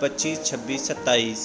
25، 26، 27۔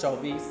24،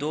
2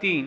3،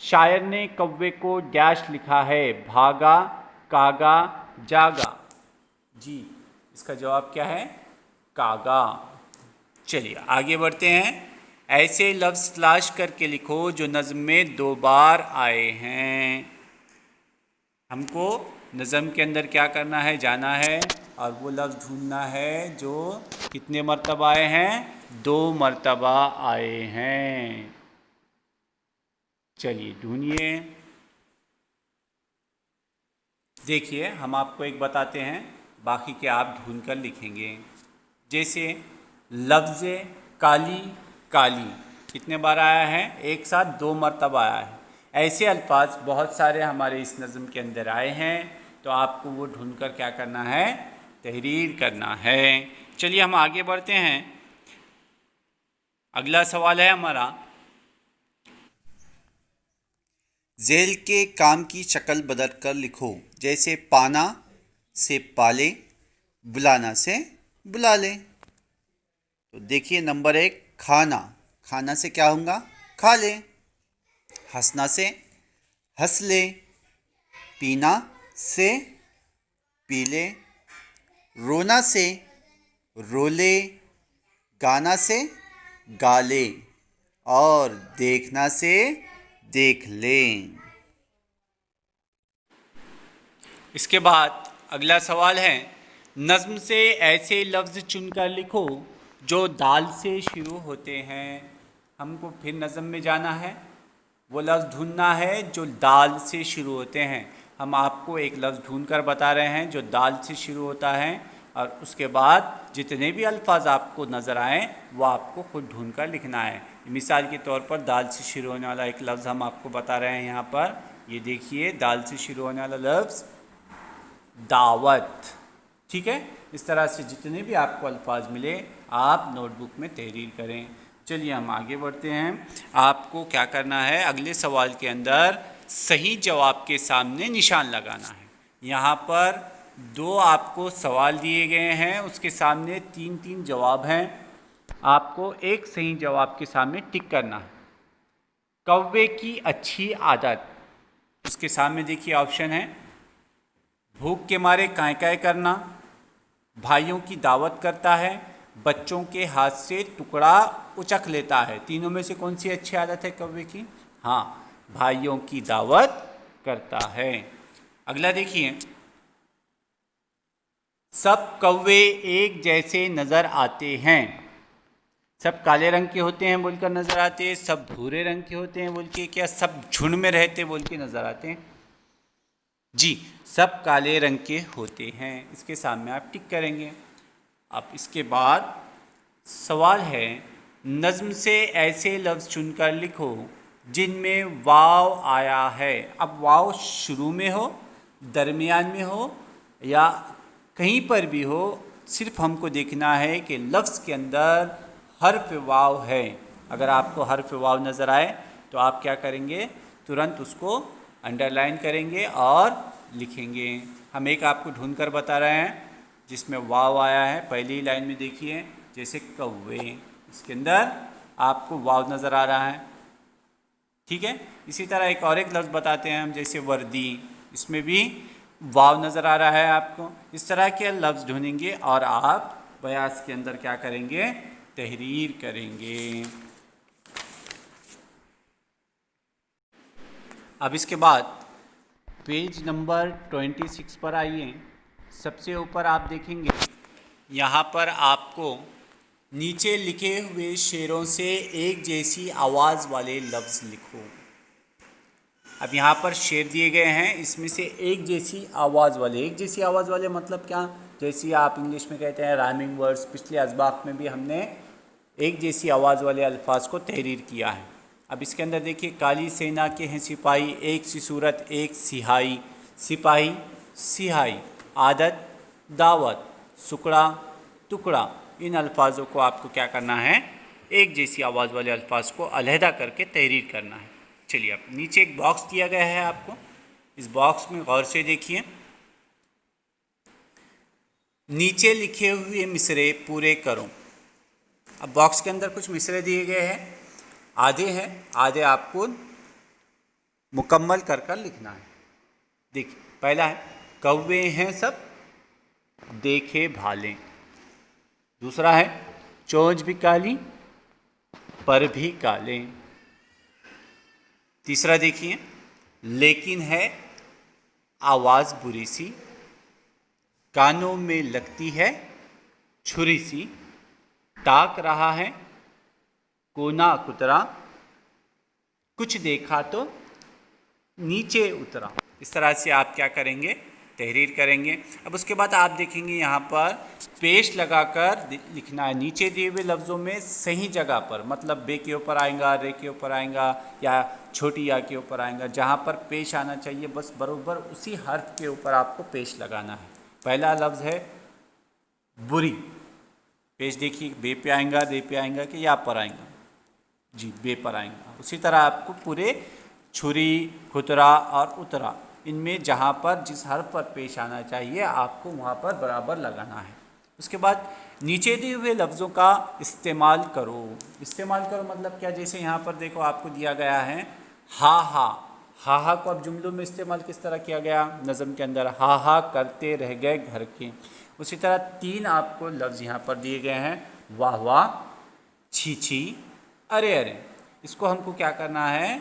शायर ने कौवे को डैश लिखा है, भागा, कागा, जागा। जी, इसका जवाब क्या है? कागा। चलिए आगे बढ़ते हैं। ऐसे लफ्ज़ तलाश करके लिखो जो नज़्म में 2 बार आए हैं। हमको नज़्म के अंदर क्या करना है? जाना है और वो लफ्ज़ ढूंढना है जो कितने मरतबा आए हैं? 2 मरतबा आए हैं। चलिए ढूंढिए। देखिए हम आपको एक बताते हैं, बाकी के आप ढूंढ कर लिखेंगे। जैसे लफ्ज़ काली, काली कितने बार आया है? एक साथ 2 मरतबा आया है। ऐसे अल्फाज बहुत सारे हमारे इस नज़्म के अंदर आए हैं, तो आपको वो ढूंढ कर क्या करना है? तहरीर करना है। चलिए हम आगे बढ़ते हैं। अगला सवाल है हमारा, झेल के काम की शक्ल बदल कर लिखो। जैसे पाना से पाले, बुलाना से बुला ले। तो देखिए नंबर 1 खाना, खाना से क्या होगा? खा ले। हंसना से हंस ले। पीना से पी ले। रोना से रो ले। गाना से गा ले। और देखना से देख लें। इसके बाद अगला सवाल है, नज़्म से ऐसे लफ्ज़ चुनकर लिखो जो दाल से शुरू होते हैं। हमको फिर नज़्म में जाना है, वो लफ्ज़ ढूंढना है जो दाल से शुरू होते हैं। हम आपको एक लफ्ज़ ढूंढ कर बता रहे हैं जो दाल से शुरू होता है, और उसके बाद जितने भी अल्फाज आपको नज़र आएँ वो आपको खुद ढूंढ कर लिखना है। मिसाल के तौर पर दाल से शुरू होने वाला एक लफ्ज़ हम आपको बता रहे हैं यहाँ पर। ये देखिए दाल से शुरू होने वाला लफ्ज़ दावत। ठीक है, इस तरह से जितने भी आपको अल्फाज मिले आप नोटबुक में तहरीर करें। चलिए हम आगे बढ़ते हैं। आपको क्या करना है? अगले सवाल के अंदर सही जवाब के सामने निशान लगाना है। यहाँ पर 2 आपको सवाल दिए गए हैं, उसके सामने 3-3 जवाब हैं। आपको एक सही जवाब के सामने टिक करना है। कौवे की अच्छी आदत, उसके सामने देखिए ऑप्शन है, भूख के मारे काँय काँय करना, भाइयों की दावत करता है, बच्चों के हाथ से टुकड़ा उचक लेता है। तीनों में से कौन सी अच्छी आदत है कौवे की? हाँ, भाइयों की दावत करता है। अगला देखिए, सब कौवे एक जैसे नज़र आते हैं। सब काले रंग के होते हैं बोलकर नज़र आते हैं, सब भूरे रंग के होते हैं बोल के, क्या सब झुंड में रहते बोल के नज़र आते हैं? जी, सब काले रंग के होते हैं। इसके सामने आप टिक करेंगे। अब इसके बाद सवाल है, नज़्म से ऐसे लफ्ज़ चुनकर लिखो जिनमें वाव आया है। अब वाव शुरू में हो, दरमियान में हो या कहीं पर भी हो, सिर्फ हमको देखना है कि लफ्ज़ के अंदर हर्फ वाव है। अगर आपको हर्फ वाव नज़र आए तो आप क्या करेंगे? तुरंत उसको अंडरलाइन करेंगे और लिखेंगे। हम एक आपको ढूंढ कर बता रहे हैं जिसमें वाव आया है। पहली लाइन में देखिए, जैसे कौवे, इसके अंदर आपको वाव नज़र आ रहा है। ठीक है, इसी तरह एक लफ्ज़ बताते हैं हम, जैसे वर्दी, इसमें भी वाव नज़र आ रहा है आपको। इस तरह के लफ्ज़ ढूंढेंगे और आप बयास के अंदर क्या करेंगे? तहरीर करेंगे। अब इसके बाद पेज नंबर 26 पर आइए। सबसे ऊपर आप देखेंगे, यहाँ पर आपको नीचे लिखे हुए शेरों से एक जैसी आवाज़ वाले लफ्ज़ लिखो। अब यहाँ पर शेर दिए गए हैं, इसमें से एक जैसी आवाज़ वाले मतलब क्या? जैसी आप इंग्लिश में कहते हैं राइमिंग वर्ड्स। पिछले असबाक में भी हमने एक जैसी आवाज़ वाले अल्फाज को तहरीर किया है। अब इसके अंदर देखिए, काली सेना के हैं सिपाही, एक सी सूरत एक सिहाई, सिपाही सिहाई, आदत दावत, सुकड़ा टुकड़ा। इन अल्फाजों को आपको क्या करना है? एक जैसी आवाज़ वाले अल्फाज को अलहदा करके तहरीर करना है। चलिए, अब नीचे एक बॉक्स दिया गया है आपको, इस बॉक्स में गौर से देखिए। नीचे लिखे हुए मिसरे पूरे करो। अब बॉक्स के अंदर कुछ मिसरे दिए गए हैं, आधे हैं, आधे आपको मुकम्मल कर कर लिखना है। देखिए पहला है कौवे हैं सब देखे भाले। दूसरा है चोंच भी काली पर भी काले। तीसरा देखिए लेकिन है आवाज़ बुरी सी, कानों में लगती है छुरी सी, ताक रहा है कोना कुतरा, कुछ देखा तो नीचे उतरा। इस तरह से आप क्या करेंगे, तहरीर करेंगे। अब उसके बाद आप देखेंगे यहाँ पर पेश लगाकर लिखना है नीचे दिए हुए लफ्ज़ों में सही जगह पर, मतलब बे के ऊपर आएगा, रे के ऊपर आएगा या छोटी या के ऊपर आएगा, जहाँ पर पेश आना चाहिए बस बरोबर उसी हर्फ के ऊपर आपको पेश लगाना है। पहला लफ्ज़ है बुरी, पेश देखिए बे पे आएगा, रे पे आएगा कि या पर आएगा, जी बे पर आएगा। उसी तरह आपको पूरे छुरी, खुतरा और उतरा, इनमें जहाँ पर जिस हर्फ पर पेश आना चाहिए आपको वहाँ पर बराबर लगाना है। उसके बाद नीचे दिए हुए लफ्ज़ों का इस्तेमाल करो। इस्तेमाल करो मतलब क्या, जैसे यहाँ पर देखो आपको दिया गया है हा हा, हा हा को अब जुमलों में इस्तेमाल किस तरह किया गया, नज़म के अंदर हा हा करते रह गए घर के। उसी तरह 3 आपको लफ्ज़ यहाँ पर दिए गए हैं, वाह वाह, छी छी, अरे अरे। इसको हमको क्या करना है,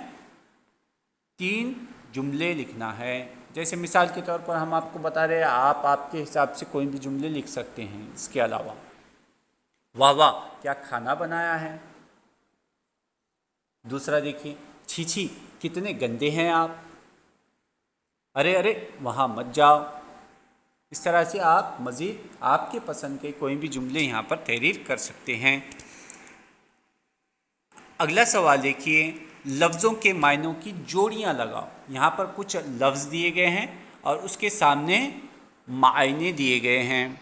3 जुमले लिखना है। जैसे मिसाल के तौर पर हम आपको बता रहे हैं, आप आपके हिसाब से कोई भी जुमले लिख सकते हैं। इसके अलावा वाह वाह, क्या खाना बनाया है। दूसरा देखिए छी छी, कितने गंदे हैं आप। अरे अरे, वहाँ मत जाओ। इस तरह से आप मज़ीद आपके पसंद के कोई भी जुमले यहाँ पर तहरीर कर सकते हैं। अगला सवाल देखिए, लफ्ज़ों के मायनों की जोड़ियाँ लगाओ। यहाँ पर कुछ लफ्ज़ दिए गए हैं और उसके सामने मायने दिए गए हैं।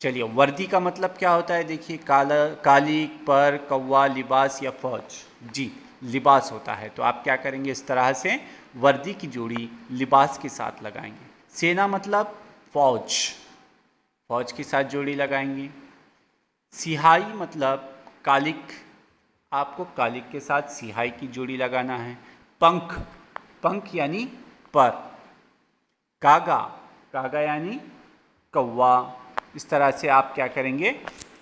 चलिए, वर्दी का मतलब क्या होता है, देखिए काला, काली, पर, कौवा, लिबास या फौज। जी लिबास होता है, तो आप क्या करेंगे, इस तरह से वर्दी की जोड़ी लिबास के साथ लगाएंगे। सेना मतलब फौज, फौज के साथ जोड़ी लगाएंगे। सिहाई मतलब कालिक, आपको कालिक के साथ सिहाई की जोड़ी लगाना है। पंख, पंख यानी पर। कागा, कागा यानी कौवा। इस तरह से आप क्या करेंगे,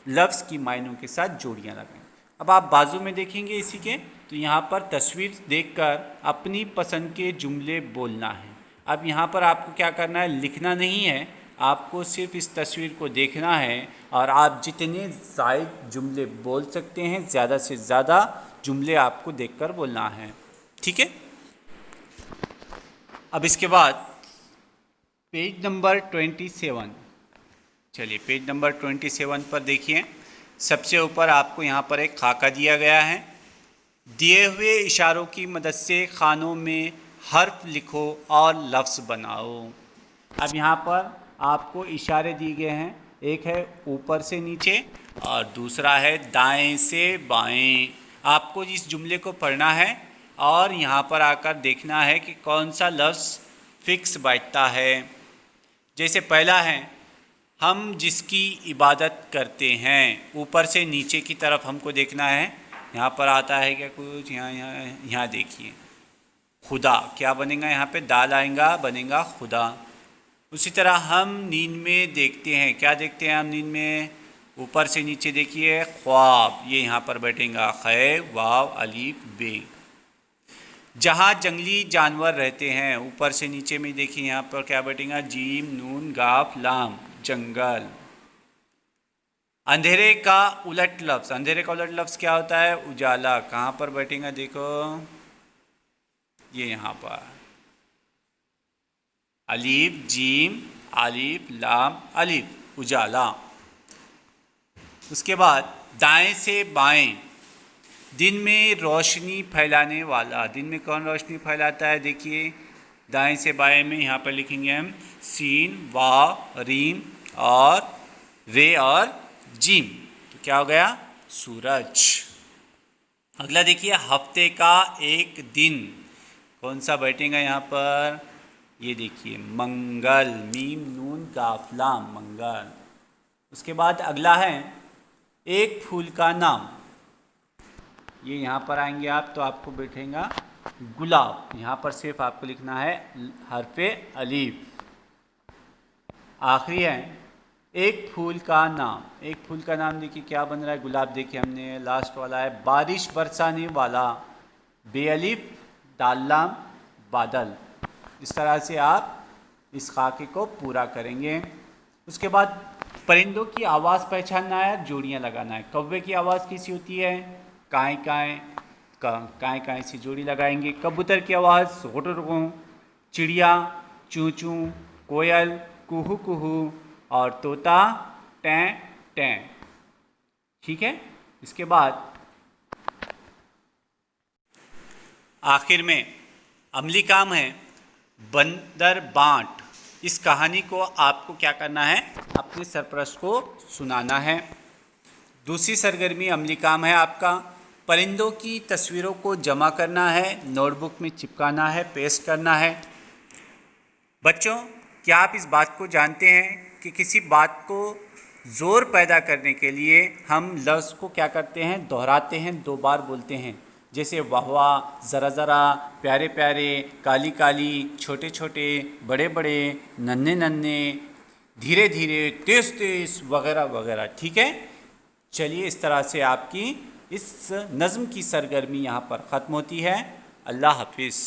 लफ्ज़ की मायनों के साथ जोड़ियाँ लगाएंगे। अब आप बाजू में देखेंगे इसी के, तो यहाँ पर तस्वीर देखकर अपनी पसंद के जुमले बोलना है। अब यहाँ पर आपको क्या करना है, लिखना नहीं है, आपको सिर्फ इस तस्वीर को देखना है और आप जितने ज़ायद जुमले बोल सकते हैं, ज़्यादा से ज़्यादा जुमले आपको देखकर बोलना है। ठीक है। अब इसके बाद पेज नंबर 27, चलिए पेज नंबर 27 पर देखिए, सबसे ऊपर आपको यहाँ पर एक खाका दिया गया है। दिए हुए इशारों की मदद से खानों में हर्फ लिखो और लफ्ज़ बनाओ। अब यहाँ पर आपको इशारे दिए गए हैं, एक है ऊपर से नीचे और दूसरा है दाएं से बाएं। आपको इस जुमले को पढ़ना है और यहाँ पर आकर देखना है कि कौन सा लफ्ज़ फिक्स बैठता है। जैसे पहला है, हम जिसकी इबादत करते हैं, ऊपर से नीचे की तरफ हमको देखना है। यहाँ पर आता है क्या कुछ, यहाँ देखिए, खुदा, क्या बनेगा यहाँ पे, दाल आएगा, बनेगा खुदा। उसी तरह हम नींद में देखते हैं, क्या देखते हैं हम नींद में, ऊपर से नीचे देखिए, ख्वाब, ये यहाँ पर बैठेगा खे वाव अलीफ बे। जहाँ जंगली जानवर रहते हैं, ऊपर से नीचे में देखिए यहाँ पर क्या बैठेगा, जीम नून गाफ लाम, जंगल। अंधेरे का उलट लफ्ज़, अंधेरे का उलट लफ्ज़ क्या होता है, उजाला। कहाँ पर बैठेगा, देखो ये यहाँ पर, अलीफ जीम अलीफ लाम अलीफ, उजाला। उसके बाद दाएं से बाएं, दिन में रोशनी फैलाने वाला। दिन में कौन रोशनी फैलाता है, देखिए दाएं से बाएं में यहाँ पर लिखेंगे हम सीन वाव रीम और रे और जीम, तो क्या हो गया, सूरज। अगला देखिए, हफ्ते का एक दिन, कौन सा बैठेगा यहाँ पर, ये देखिए मंगल, मीम नून गाफ लाम, मंगल। उसके बाद अगला है एक फूल का नाम, ये यहाँ पर आएंगे आप तो आपको बैठेगा गुलाब, यहाँ पर सिर्फ आपको लिखना है हरफे अलीफ। आखिरी है एक फूल का नाम। एक फूल का नाम देखिए क्या बन रहा है, गुलाब। देखिए हमने लास्ट वाला है बारिश बरसाने वाला, बेअलिफ दाल्लाम बादल। इस तरह से आप इस खाके को पूरा करेंगे। उसके बाद परिंदों की आवाज़ पहचानना है, जोड़ियाँ लगाना है। कौवे की आवाज़ कैसी होती है, काएँ काएँ, काएँ काएँ से जोड़ी लगाएंगे। कबूतर की आवाज़ गुटुरगू, चिड़िया चूँ चूँ, कोयल कुहू कुहू और तोता टें टें। ठीक है। इसके बाद आखिर में अमली काम है बंदर बांट। इस कहानी को आपको क्या करना है, अपने सरपरस्त को सुनाना है। दूसरी सरगर्मी अमली काम है आपका परिंदों की तस्वीरों को जमा करना है, नोटबुक में चिपकाना है, पेस्ट करना है। बच्चों, क्या आप इस बात को जानते हैं कि किसी बात को ज़ोर पैदा करने के लिए हम लफ्ज़ को क्या करते हैं, दोहराते हैं, 2 बार बोलते हैं। जैसे वाह वाह, ज़रा ज़रा, प्यारे प्यारे, काली काली, छोटे छोटे, बड़े बड़े, नन्हे नन्हे, धीरे धीरे, तेज़ तेज़ वगैरह वगैरह। ठीक है। चलिए, इस तरह से आपकी इस नज़्म की सरगर्मी यहाँ पर ख़त्म होती है। अल्लाह हाफिज़।